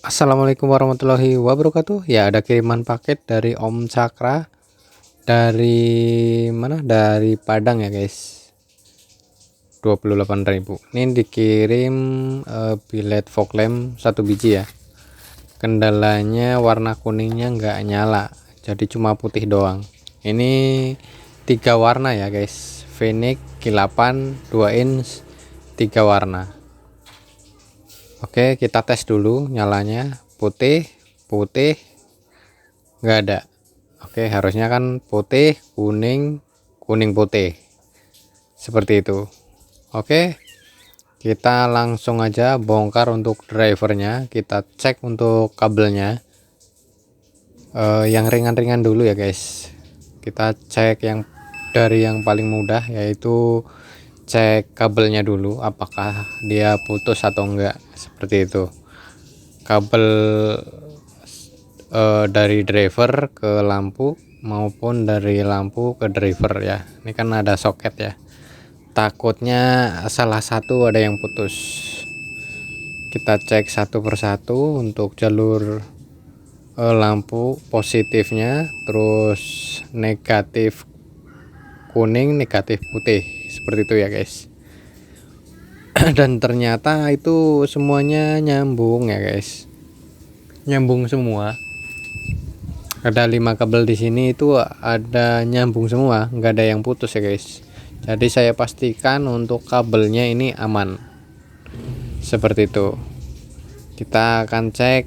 Assalamualaikum warahmatullahi wabarakatuh. Ya, ada kiriman paket dari Om Cakra dari mana? Dari Padang ya, guys. 28.000. Ini dikirim billet fog lamp 1 biji ya. Kendalanya warna kuningnya nggak nyala. Jadi cuma putih doang. Ini 3 warna ya, guys. Phoenix, kilapan, 2 inch, 3 warna. Oke, kita tes dulu nyalanya. Putih, putih, nggak ada. Oke, harusnya kan putih, kuning, kuning putih. Seperti itu. Oke, kita langsung aja bongkar untuk drivernya. Kita cek untuk kabelnya. Yang ringan-ringan dulu ya, guys. Kita cek yang dari yang paling mudah, yaitu cek kabelnya dulu apakah dia putus atau enggak, seperti itu. Kabel dari driver ke lampu maupun dari lampu ke driver ya. Ini kan ada soket ya. Takutnya salah satu ada yang putus. Kita cek satu persatu untuk jalur lampu positifnya, terus negatif kuning, negatif putih, seperti itu ya, guys. Dan ternyata itu semuanya nyambung ya, guys. Nyambung semua. Ada 5 kabel di sini, itu ada nyambung semua, nggak ada yang putus ya, guys. Jadi saya pastikan untuk kabelnya ini aman, seperti itu. Kita akan cek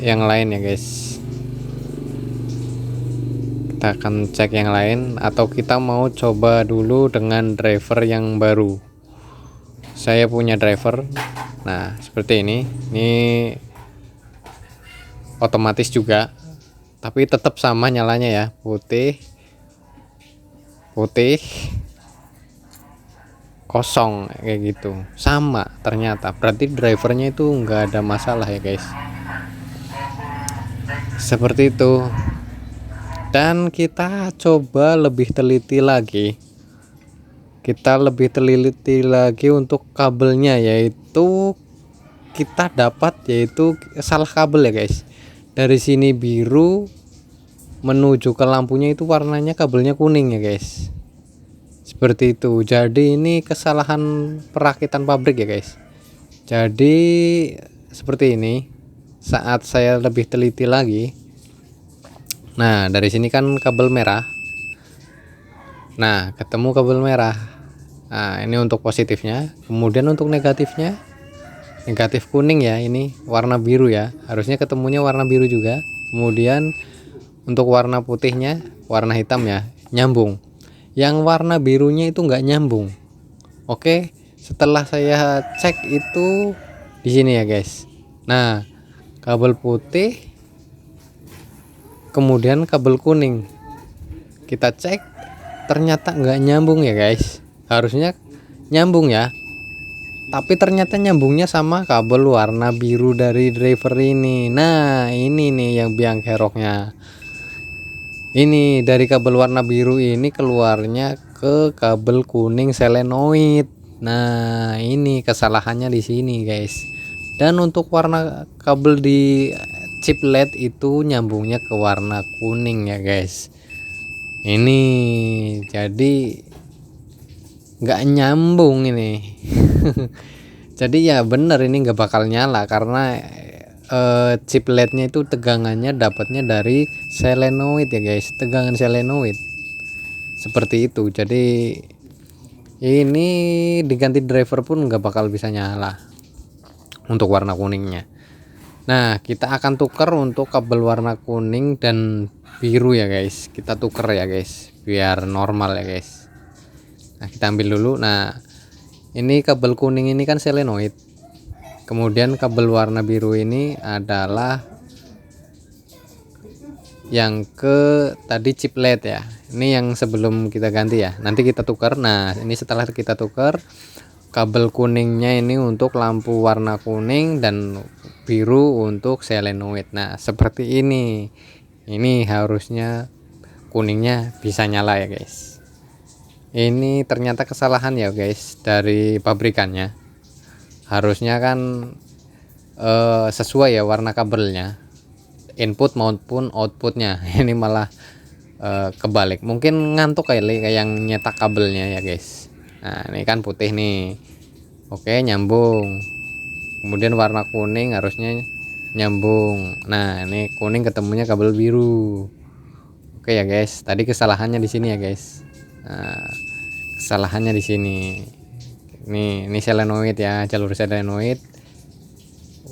yang lain ya, guys. Kita akan cek yang lain, atau kita mau coba dulu dengan driver yang baru. Saya punya driver, nah seperti ini otomatis juga, tapi tetap sama nyalanya ya, putih, putih, kosong kayak gitu, sama. Ternyata berarti drivernya itu nggak ada masalah ya, guys. Seperti itu. Dan kita coba lebih teliti lagi. Kita lebih teliti lagi untuk kabelnya, yaitu kita dapat yaitu salah kabel ya, guys. Dari sini biru menuju ke lampunya itu warnanya kabelnya kuning ya, guys. Seperti itu. Jadi ini kesalahan perakitan pabrik ya, guys. Jadi seperti ini. Saat saya lebih teliti lagi, nah dari sini kan kabel merah, nah ketemu kabel merah. Nah ini untuk positifnya. Kemudian untuk negatifnya, negatif kuning ya, ini warna biru ya, harusnya ketemunya warna biru juga. Kemudian untuk warna putihnya, warna hitam ya, nyambung. Yang warna birunya itu nggak nyambung. Oke, setelah saya cek itu di sini ya, guys. Nah, kabel putih, kemudian kabel kuning. Kita cek, ternyata nggak nyambung ya, guys. Harusnya nyambung ya, tapi ternyata nyambungnya sama kabel warna biru dari driver ini. Nah, ini nih yang biang keroknya. Ini dari kabel warna biru ini keluarnya ke kabel kuning selenoid. Nah, ini kesalahannya di sini, guys. Dan untuk warna kabel di chip LED itu nyambungnya ke warna kuning ya, guys. Ini jadi nggak nyambung ini. Jadi ya bener, ini nggak bakal nyala karena chip LED-nya itu tegangannya dapatnya dari selenoid ya, guys. Tegangan selenoid seperti itu. Jadi ini diganti driver pun nggak bakal bisa nyala untuk warna kuningnya. Nah, kita akan tuker untuk kabel warna kuning dan biru ya, guys. Kita tuker ya, guys, biar normal ya, guys. Nah, kita ambil dulu. Nah, ini kabel kuning ini kan selenoid. Kemudian kabel warna biru ini adalah yang ke tadi chip LED ya. Ini yang sebelum kita ganti ya. Nanti kita tukar. Nah, ini setelah kita tukar, kabel kuningnya ini untuk lampu warna kuning dan biru untuk selenoid. Nah, seperti ini. Ini harusnya kuningnya bisa nyala ya, guys. Ini ternyata kesalahan ya, guys, dari pabrikannya. Harusnya kan sesuai ya warna kabelnya, input maupun outputnya. Ini malah kebalik, mungkin ngantuk kayak yang nyetak kabelnya ya guys. Nah ini kan putih nih, oke nyambung, kemudian warna kuning harusnya nyambung. Nah ini kuning ketemunya kabel biru. Oke ya guys, tadi kesalahannya di sini ya guys. Nah, kesalahannya di sini. Ini solenoid ya, jalur solenoid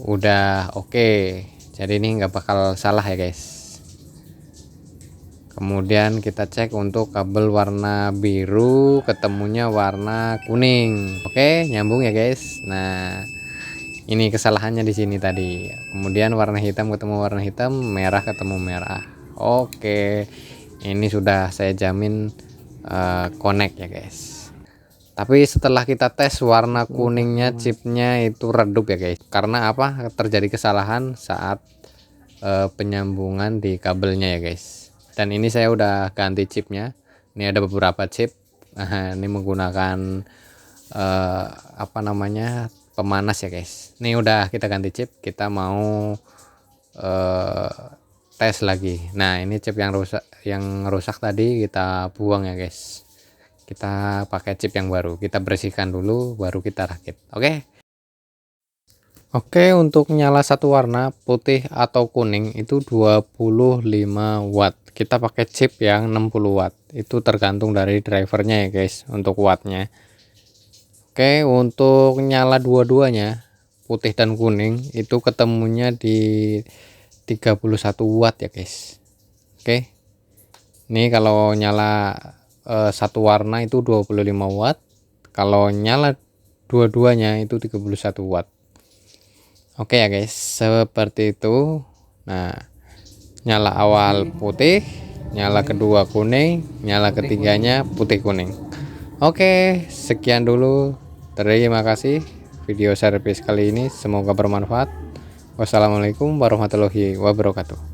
udah oke. Jadi ini nggak bakal salah ya guys. Kemudian kita cek untuk kabel warna biru ketemunya warna kuning. Oke, nyambung ya guys. Nah, ini kesalahannya di sini tadi. Kemudian warna hitam ketemu warna hitam, merah ketemu merah. Oke. Ini sudah saya jamin connect ya guys. Tapi setelah kita tes warna kuningnya chipnya itu redup ya guys. Karena apa? Terjadi kesalahan saat penyambungan di kabelnya ya guys. Dan ini saya udah ganti chipnya. Ini ada beberapa chip. Nah, ini menggunakan apa namanya, pemanas ya guys. Ini udah kita ganti chip. Kita mau tes lagi. Nah ini chip yang rusak tadi kita buang ya guys. Kita pakai chip yang baru, kita bersihkan dulu baru kita rakit. Oke, untuk nyala satu warna putih atau kuning itu 25 watt. Kita pakai chip yang 60 watt. Itu tergantung dari drivernya ya guys untuk wattnya. Oke, untuk nyala dua-duanya putih dan kuning itu ketemunya di 31 watt ya guys. Oke. Ini kalau nyala satu warna itu 25 watt. Kalau nyala dua-duanya itu 31 watt. Oke ya guys, seperti itu. Nah, nyala awal putih, nyala kedua kuning, nyala ketiganya putih kuning. Oke, sekian dulu. Terima kasih video servis kali ini, semoga bermanfaat. Wassalamualaikum warahmatullahi wabarakatuh.